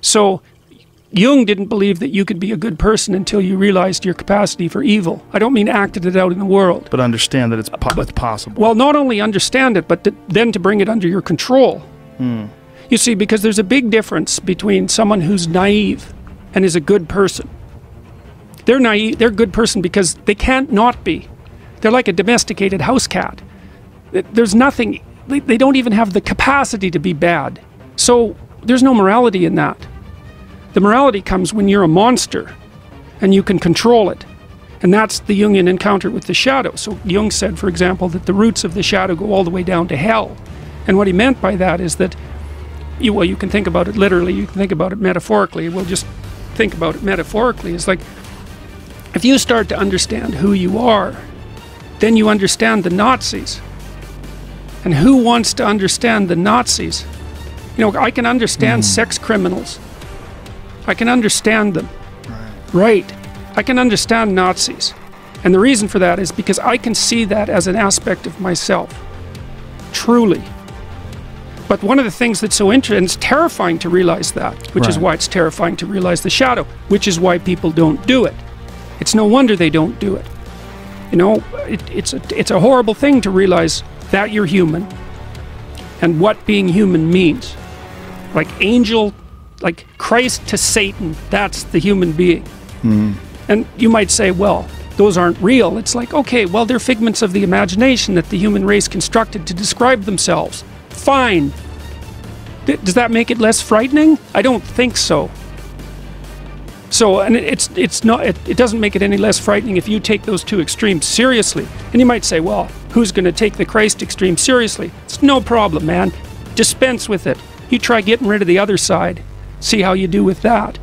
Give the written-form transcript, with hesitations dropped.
So Jung didn't believe that you could be a good person until you realized your capacity for evil. I don't mean acted it out in the world. But understand that it's possible. Well, not only understand it, but then to bring it under your control. You see, because there's a big difference between someone who's naive and is a good person. They're naive, they're a good person because they can't not be. They're like a domesticated house cat. There's nothing, they don't even have the capacity to be bad. So there's no morality in that. The morality comes when you're a monster and you can control it. And that's the Jungian encounter with the shadow. So Jung said, for example, that the roots of the shadow go all the way down to hell. And what he meant by that is that, well, you can think about it literally, you can think about it metaphorically. We'll just think about it metaphorically. It's like, if you start to understand who you are, then you understand the Nazis. And who wants to understand the Nazis? You know, I can understand sex criminals. I can understand them. Right. I can understand Nazis. And the reason for that is because I can see that as an aspect of myself. Truly. But one of the things that's so interesting, and it's terrifying to realize that, which is why it's terrifying to realize the shadow, which is why people don't do it. It's no wonder they don't do it. You know, it's a horrible thing to realize that you're human and what being human means. Like angel, like Christ to Satan, that's the human being. And you might say, well, those aren't real. It's like, okay, well, they're figments of the imagination that the human race constructed to describe themselves. Fine. Does that make it less frightening? I don't think so. So, and it doesn't make it any less frightening if you take those two extremes seriously. And you might say, well, who's going to take the Christ extreme seriously? It's no problem, man. Dispense with it. You try getting rid of the other side. See how you do with that.